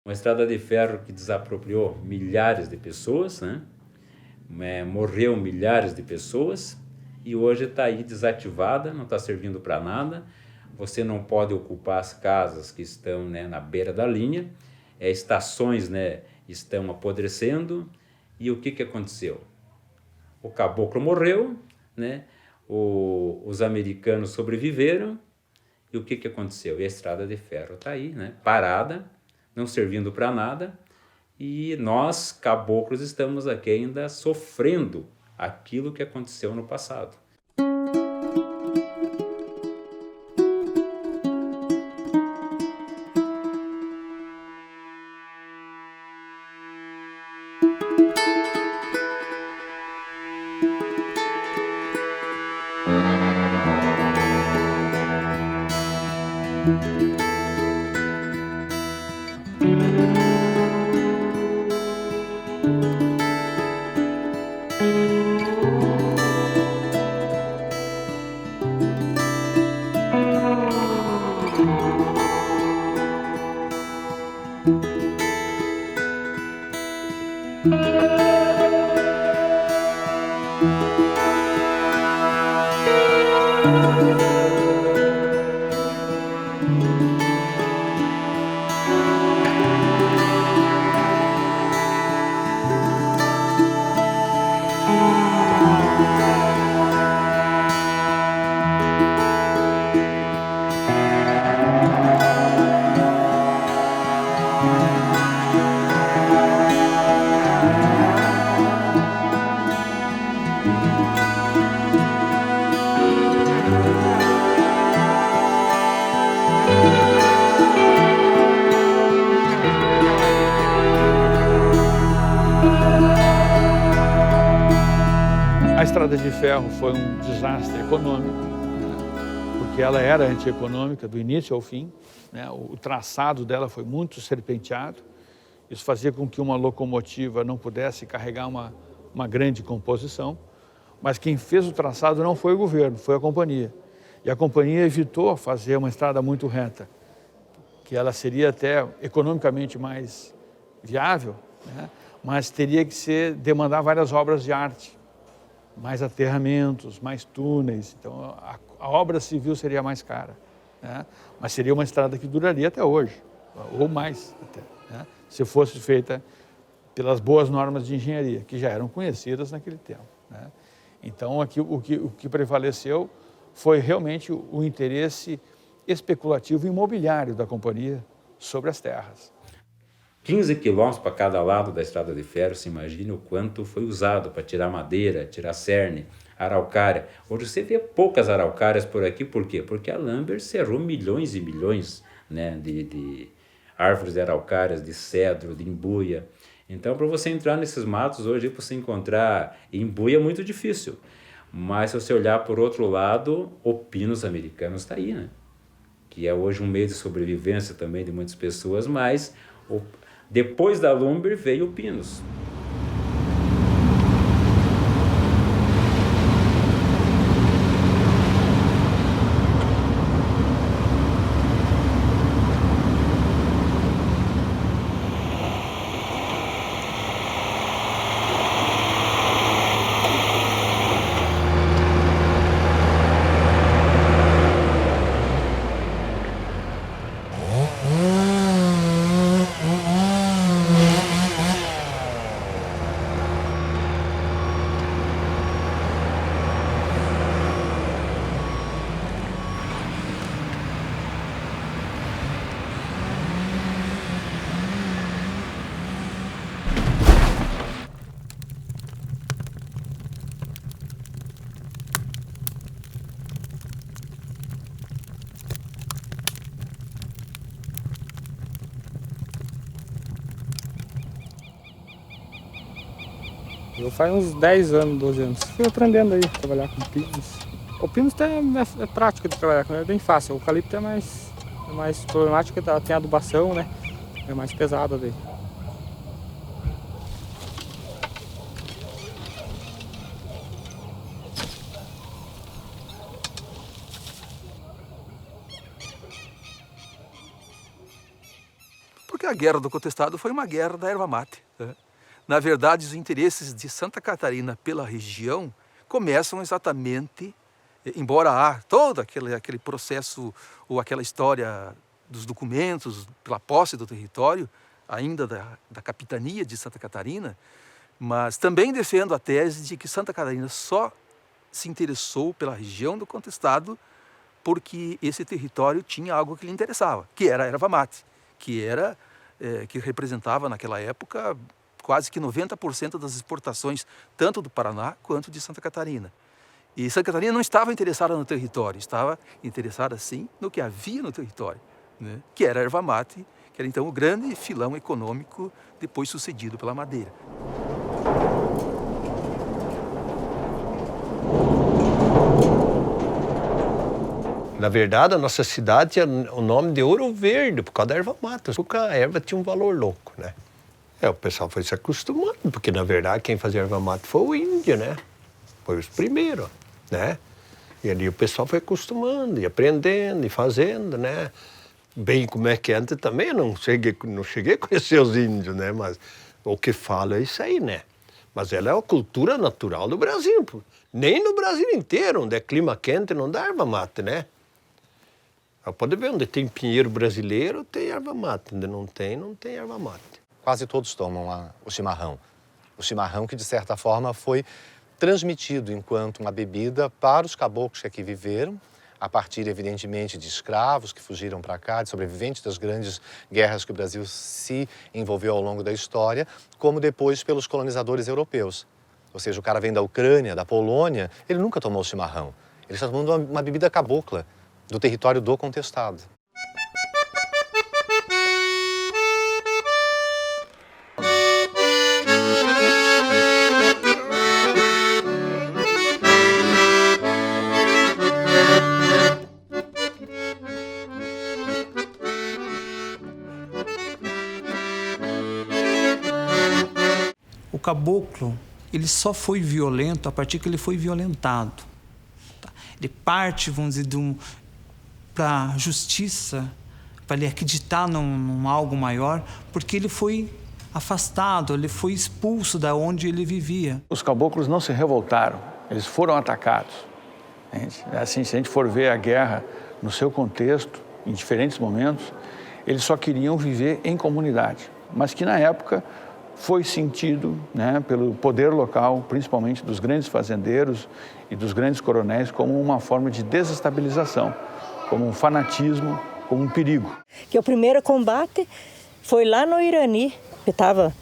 Uma estrada de ferro que desapropriou milhares de pessoas, né? Morreu milhares de pessoas e hoje está aí desativada, não está servindo para nada. Você não pode ocupar as casas que estão, né, na beira da linha, estações, né, estão apodrecendo. E o que aconteceu? O caboclo morreu, né? Os americanos sobreviveram. E o que aconteceu? E a estrada de ferro está aí, né, parada, não servindo para nada. E nós, caboclos, estamos aqui ainda sofrendo aquilo que aconteceu no passado. A estrada de ferro foi um desastre econômico, né? Porque ela era antieconômica do início ao fim, né? O traçado dela foi muito serpenteado. Isso fazia com que uma locomotiva não pudesse carregar uma grande composição. Mas quem fez o traçado não foi o governo, foi a companhia. E a companhia evitou fazer uma estrada muito reta, que ela seria até economicamente mais viável, né? Mas teria que demandar várias obras de arte, mais aterramentos, mais túneis. Então a obra civil seria mais cara, né? Mas seria uma estrada que duraria até hoje, ou mais até, né? Se fosse feita pelas boas normas de engenharia, que já eram conhecidas naquele tempo, né? Então aqui, o que prevaleceu foi realmente o interesse especulativo imobiliário da companhia sobre as terras. 15 quilômetros para cada lado da estrada de ferro, se imagine o quanto foi usado para tirar madeira, tirar cerne, araucária. Hoje você vê poucas araucárias por aqui, por quê? Porque a Lambert cerrou milhões e milhões, né, de árvores de araucárias, de cedro, de embuia. Então, para você entrar nesses matos hoje, para você encontrar embuia é muito difícil. Mas se você olhar por outro lado, o pinus americanos está aí, né? Que é hoje um meio de sobrevivência também de muitas pessoas, mas depois da Lumber veio o pinus. Eu faz uns 10 anos, 12 anos. Fui aprendendo aí a trabalhar com pinos. O pinus é prático de trabalhar com, é bem fácil. O eucalipto é mais problemático, tem a adubação, né? É mais pesado daí. Por que que a Guerra do Contestado foi uma guerra da erva mate, né? Na verdade, os interesses de Santa Catarina pela região começam exatamente, embora há todo aquele processo ou aquela história dos documentos pela posse do território, ainda da capitania de Santa Catarina, mas também defendo a tese de que Santa Catarina só se interessou pela região do Contestado porque esse território tinha algo que lhe interessava, que era a erva mate, que representava naquela época quase que 90% das exportações, tanto do Paraná quanto de Santa Catarina. E Santa Catarina não estava interessada no território, estava interessada sim no que havia no território, né? Que era a erva mate, que era então o grande filão econômico, depois sucedido pela madeira. Na verdade, a nossa cidade tinha o nome de Ouro Verde, por causa da erva mate, porque a erva tinha um valor louco, né? O pessoal foi se acostumando, porque na verdade quem fazia erva mate foi o índio, né? Foi os primeiros, né? E ali o pessoal foi acostumando, e aprendendo, e fazendo, né? Bem como é que antes também, não cheguei a conhecer os índios, né? Mas o que falo é isso aí, né? Mas ela é a cultura natural do Brasil. Nem no Brasil inteiro, onde é clima quente, não dá erva mate, né? Pode ver, onde tem pinheiro brasileiro, tem erva mate. Onde não tem erva mate. Quase todos tomam o chimarrão. O chimarrão que, de certa forma, foi transmitido enquanto uma bebida para os caboclos que aqui viveram, a partir, evidentemente, de escravos que fugiram para cá, de sobreviventes das grandes guerras que o Brasil se envolveu ao longo da história, como depois pelos colonizadores europeus. Ou seja, o cara vem da Ucrânia, da Polônia, ele nunca tomou chimarrão. Ele está tomando uma bebida cabocla do território do Contestado. O caboclo, ele só foi violento a partir que ele foi violentado. Ele parte, vamos dizer, para a justiça, para ele acreditar num algo maior, porque ele foi afastado, ele foi expulso da onde ele vivia. Os caboclos não se revoltaram, eles foram atacados. Assim, se a gente for ver a guerra no seu contexto, em diferentes momentos, eles só queriam viver em comunidade, mas que na época foi sentido, né, pelo poder local, principalmente dos grandes fazendeiros e dos grandes coronéis, como uma forma de desestabilização, como um fanatismo, como um perigo. Que o primeiro combate foi lá no Irani, que estava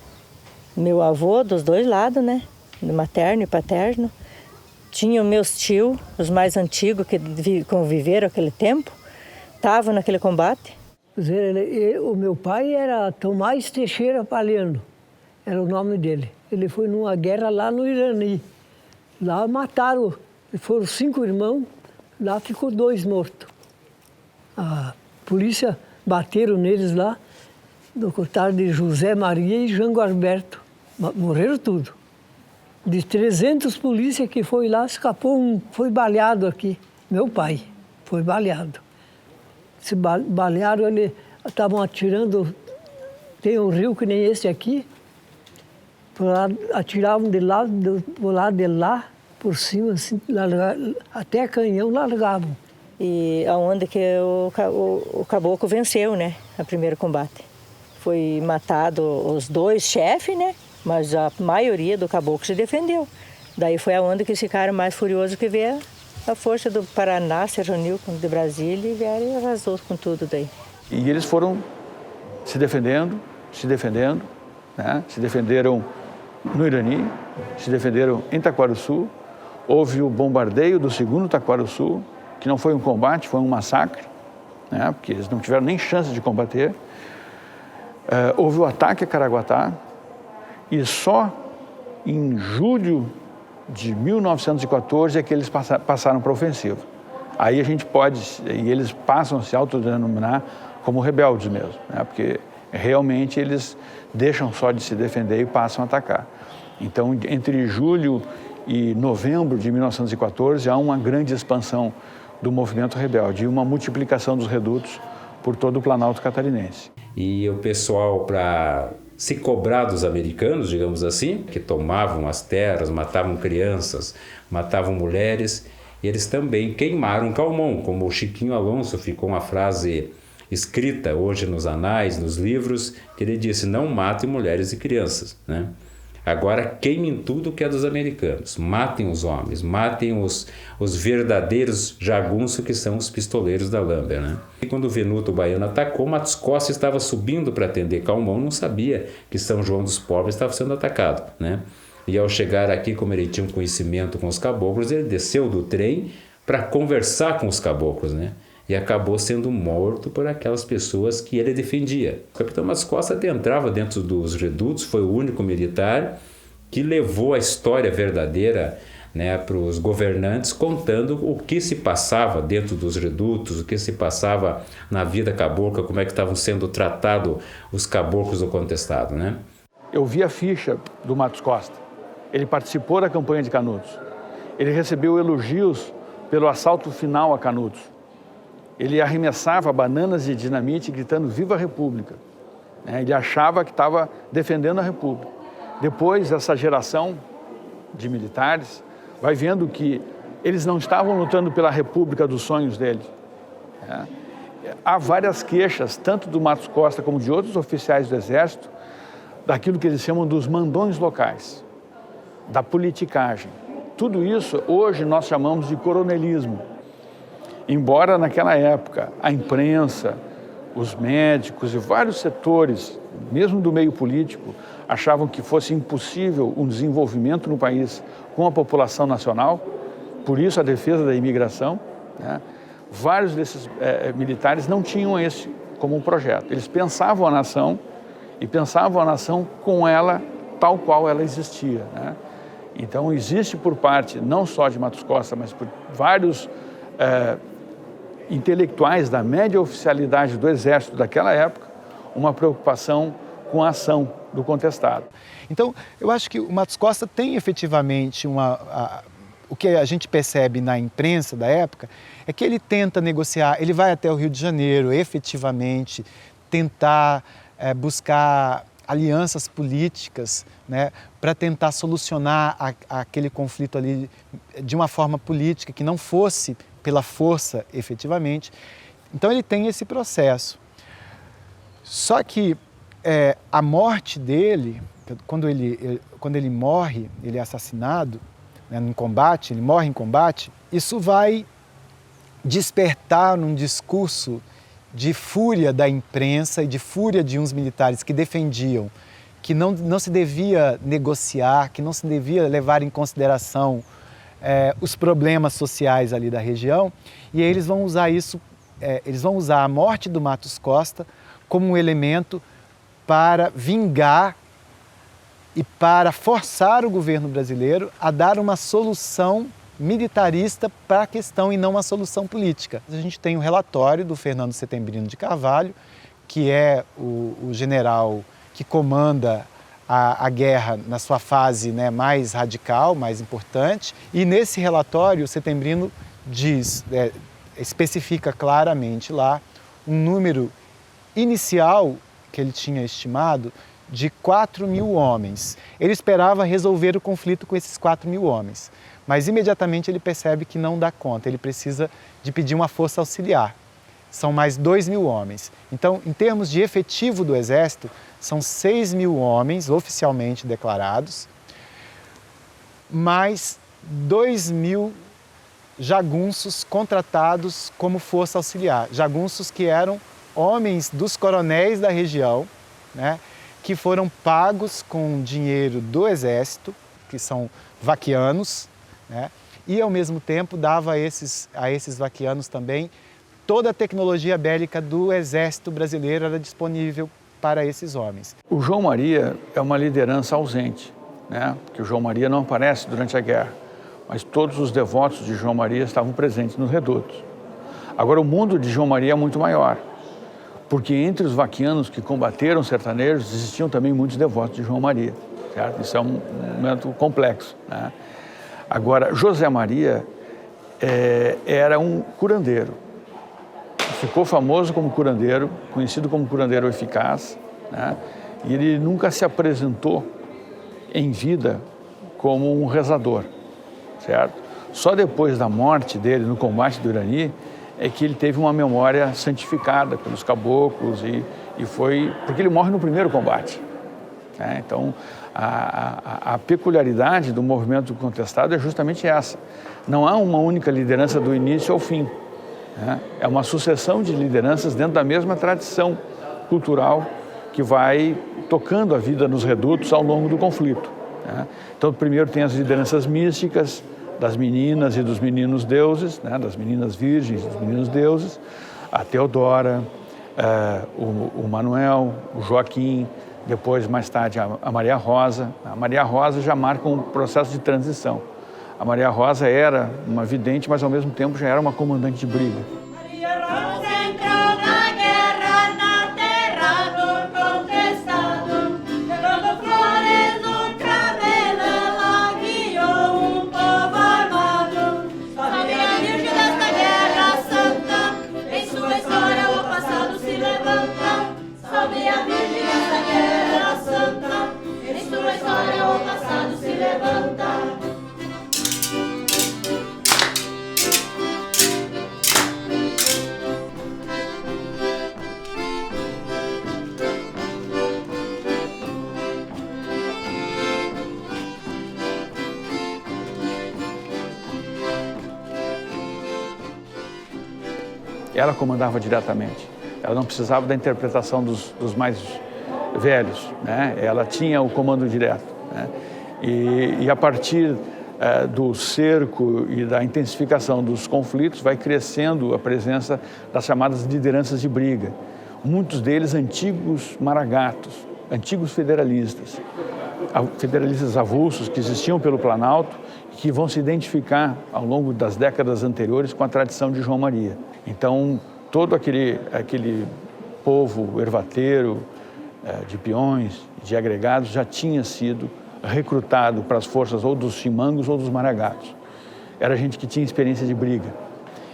meu avô dos dois lados, né, materno e paterno. Tinha meus tios, os mais antigos que conviveram aquele tempo, estavam naquele combate. O meu pai era Tomás Teixeira Palhano. Era o nome dele. Ele foi numa guerra lá no Irani. Lá mataram, foram 5 irmãos, lá ficou 2 mortos. A polícia bateram neles lá, no contado de José Maria e Jango Alberto. Morreram tudo. De 300 polícias que foi lá, escapou um, foi baleado aqui. Meu pai foi baleado. Se balearam, eles estavam atirando, tem um rio que nem esse aqui, atiravam de lá, do lado de lá, por cima, assim, até canhão largavam. E aonde que o caboclo venceu, né, o primeiro combate. Foi matado os 2 chefes, né, mas a maioria do caboclo se defendeu. Daí foi aonde que eles ficaram mais furiosos, que veio a força do Paraná se reuniu com de Brasília e vieram e arrasou com tudo daí. E eles foram se defendendo, né, se defenderam no Irani, se defenderam em Taquarussu. Houve o bombardeio do 2º Taquarussu, que não foi um combate, foi um massacre, né, porque eles não tiveram nem chance de combater. Houve o ataque a Caraguatá, e só em julho de 1914 é que eles passaram para a ofensiva. Aí a gente pode, e eles passam a se autodenominar como rebeldes mesmo, né, porque realmente eles deixam só de se defender e passam a atacar. Então, entre julho e novembro de 1914, há uma grande expansão do movimento rebelde e uma multiplicação dos redutos por todo o Planalto Catarinense. E o pessoal, para se cobrar dos americanos, digamos assim, que tomavam as terras, matavam crianças, matavam mulheres, eles também queimaram Calmon, como o Chiquinho Alonso ficou uma frase escrita hoje nos anais, nos livros, que ele disse: não matem mulheres e crianças, né? Agora queimem tudo que é dos americanos, matem os homens, matem os verdadeiros jagunços, que são os pistoleiros da Lambert, né? E quando o Venuto Baiano atacou, Matos Costa estava subindo para atender Calmon, não sabia que São João dos Pobres estava sendo atacado, né? E ao chegar aqui, como ele tinha um conhecimento com os caboclos, ele desceu do trem para conversar com os caboclos, né? E acabou sendo morto por aquelas pessoas que ele defendia. O capitão Matos Costa até entrava dentro dos redutos, foi o único militar que levou a história verdadeira, né, para os governantes, contando o que se passava dentro dos redutos, o que se passava na vida cabocla, como é que estavam sendo tratados os caboclos do contestado, né? Eu vi a ficha do Matos Costa. Ele participou da campanha de Canudos. Ele recebeu elogios pelo assalto final a Canudos. Ele arremessava bananas de dinamite gritando "Viva a República!", né? Ele achava que estava defendendo a República. Depois, essa geração de militares vai vendo que eles não estavam lutando pela República dos sonhos deles, né? Há várias queixas, tanto do Matos Costa como de outros oficiais do Exército, daquilo que eles chamam dos mandões locais, da politicagem. Tudo isso hoje nós chamamos de coronelismo. Embora naquela época a imprensa, os médicos e vários setores, mesmo do meio político, achavam que fosse impossível um desenvolvimento no país com a população nacional, por isso a defesa da imigração, né? Vários desses militares não tinham esse como um projeto. Eles pensavam a nação e pensavam a nação com ela tal qual ela existia, né? Então existe por parte não só de Matos Costa, mas por vários intelectuais da média oficialidade do Exército daquela época, uma preocupação com a ação do contestado. Então, eu acho que o Matos Costa tem efetivamente o que a gente percebe na imprensa da época é que ele tenta negociar, ele vai até o Rio de Janeiro, efetivamente, tentar buscar alianças políticas, né, para tentar solucionar aquele conflito ali de uma forma política que não fosse pela força efetivamente. Então ele tem esse processo. Só que a morte dele, quando ele morre, ele é assassinado, né, no combate, ele morre em combate, isso vai despertar um discurso de fúria da imprensa e de fúria de uns militares que defendiam que não se devia negociar, que não se devia levar em consideração os problemas sociais ali da região, e aí eles vão usar isso, eles vão usar a morte do Matos Costa como um elemento para vingar e para forçar o governo brasileiro a dar uma solução militarista para a questão e não uma solução política. A gente tem um relatório do Fernando Setembrino de Carvalho, que é o general que comanda a guerra na sua fase, né, mais radical, mais importante. E nesse relatório o Setembrino especifica claramente lá um número inicial que ele tinha estimado de 4.000 homens. Ele esperava resolver o conflito com esses 4.000 homens, mas imediatamente ele percebe que não dá conta, ele precisa de pedir uma força auxiliar. São mais 2.000 homens. Então, em termos de efetivo do Exército, são 6.000 homens oficialmente declarados, mais 2.000 jagunços contratados como força auxiliar. Jagunços que eram homens dos coronéis da região, né, que foram pagos com dinheiro do Exército, que são vaquianos, né, e ao mesmo tempo dava a esses vaquianos também toda a tecnologia bélica do Exército brasileiro era disponível para esses homens. O João Maria é uma liderança ausente, né? Porque o João Maria não aparece durante a guerra, mas todos os devotos de João Maria estavam presentes nos redutos. Agora, o mundo de João Maria é muito maior, porque entre os vaquianos que combateram os sertanejos existiam também muitos devotos de João Maria, certo? Isso é um momento complexo, né? Agora, José Maria era um curandeiro. ficou famoso como curandeiro, conhecido como curandeiro eficaz, né? E ele nunca se apresentou em vida como um rezador, certo? Só depois da morte dele no combate do Irani é que ele teve uma memória santificada pelos caboclos e foi... porque ele morre no primeiro combate, né? Então, a peculiaridade do movimento contestado é justamente essa. Não há uma única liderança do início ao fim, né? É uma sucessão de lideranças dentro da mesma tradição cultural que vai tocando a vida nos redutos ao longo do conflito, né? Então, primeiro tem as lideranças místicas das meninas e dos meninos deuses, né? Das meninas virgens e dos meninos deuses, a Teodora, o Manuel, o Joaquim, depois, mais tarde, a Maria Rosa. A Maria Rosa já marca um processo de transição. A Maria Rosa era uma vidente, mas ao mesmo tempo já era uma comandante de briga. Ela comandava diretamente. Ela não precisava da interpretação dos mais velhos, né? Ela tinha o comando direto, né? E a partir do cerco e da intensificação dos conflitos, vai crescendo a presença das chamadas lideranças de briga. Muitos deles antigos maragatos, antigos federalistas avulsos que existiam pelo Planalto e que vão se identificar ao longo das décadas anteriores com a tradição de João Maria. Então, todo aquele povo ervateiro, de peões, de agregados, já tinha sido recrutado para as forças ou dos chimangos ou dos maragatos. Era gente que tinha experiência de briga.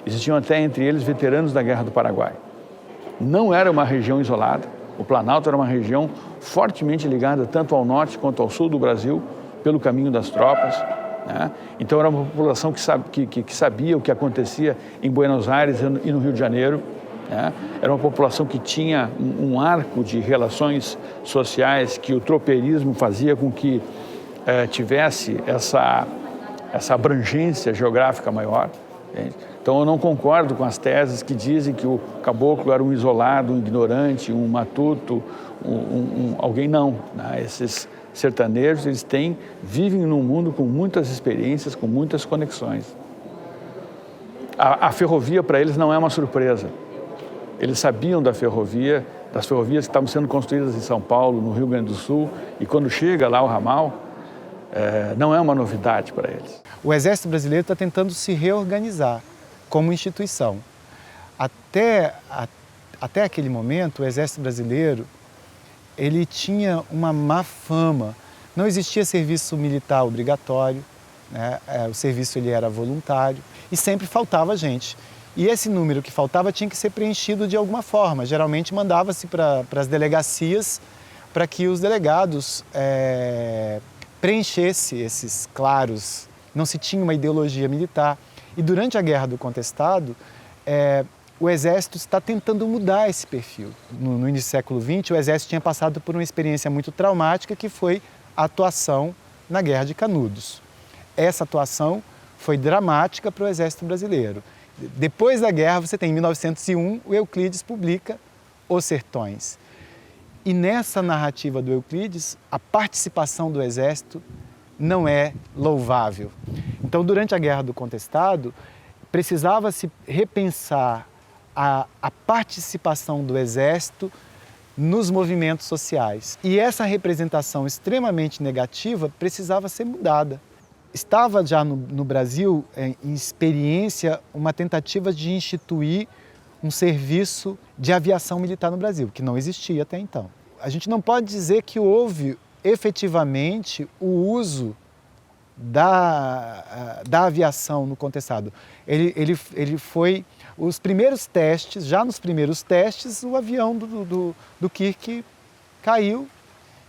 Existiam até entre eles veteranos da Guerra do Paraguai. Não era uma região isolada. O Planalto era uma região fortemente ligada tanto ao norte quanto ao sul do Brasil, pelo caminho das tropas, né? Então era uma população que sabia o que acontecia em Buenos Aires e no Rio de Janeiro, né? Era uma população que tinha um arco de relações sociais que o tropeirismo fazia com que tivesse essa abrangência geográfica maior, entende? Então eu não concordo com as teses que dizem que o caboclo era um isolado, um ignorante, um matuto, alguém não, né? Esses sertanejos, eles vivem num mundo com muitas experiências, com muitas conexões. A ferrovia para eles não é uma surpresa. Eles sabiam das ferrovias que estavam sendo construídas em São Paulo, no Rio Grande do Sul, e quando chega lá o ramal, não é uma novidade para eles. O Exército Brasileiro está tentando se reorganizar como instituição. Até aquele momento, o Exército Brasileiro ele tinha uma má fama. Não existia serviço militar obrigatório, né? O serviço ele era voluntário e sempre faltava gente. E esse número que faltava tinha que ser preenchido de alguma forma. Geralmente mandava-se para as delegacias para que os delegados preenchessem esses claros. Não se tinha uma ideologia militar. E durante a Guerra do Contestado, o Exército está tentando mudar esse perfil. No início do século XX, o Exército tinha passado por uma experiência muito traumática, que foi a atuação na Guerra de Canudos. Essa atuação foi dramática para o Exército Brasileiro. Depois da guerra, você tem, em 1901, o Euclides publica Os Sertões. E nessa narrativa do Euclides, a participação do Exército não é louvável. Então, durante a Guerra do Contestado, precisava-se repensar a participação do Exército nos movimentos sociais. E essa representação extremamente negativa precisava ser mudada. Estava já no Brasil, em experiência, uma tentativa de instituir um serviço de aviação militar no Brasil, que não existia até então. A gente não pode dizer que houve efetivamente o uso da aviação no contestado. Ele foi os primeiros testes, já nos primeiros testes, o avião do Kirk caiu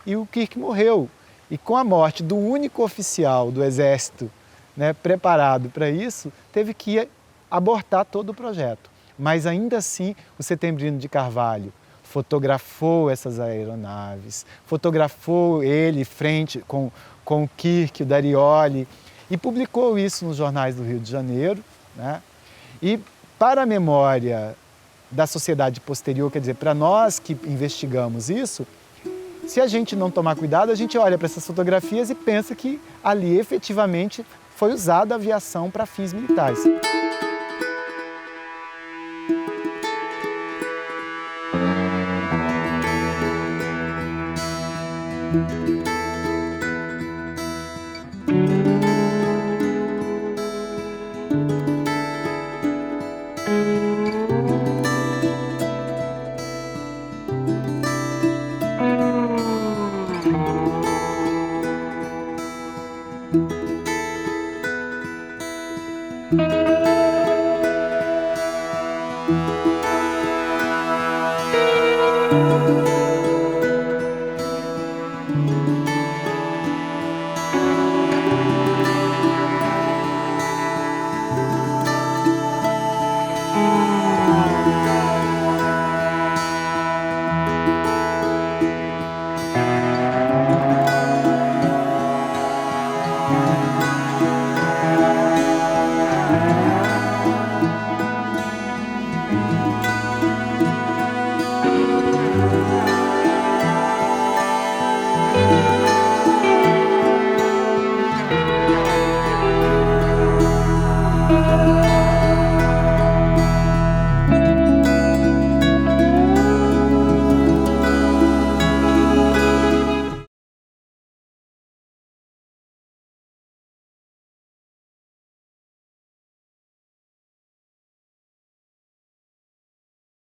e o Kirk morreu. E com a morte do único oficial do Exército, né, preparado para isso, teve que abortar todo o projeto. Mas ainda assim, o Setembrino de Carvalho fotografou essas aeronaves, fotografou ele frente com o Kirk, o Darioli, e publicou isso nos jornais do Rio de Janeiro, né? E para a memória da sociedade posterior, quer dizer, para nós que investigamos isso, se a gente não tomar cuidado, a gente olha para essas fotografias e pensa que ali efetivamente foi usada a aviação para fins militares.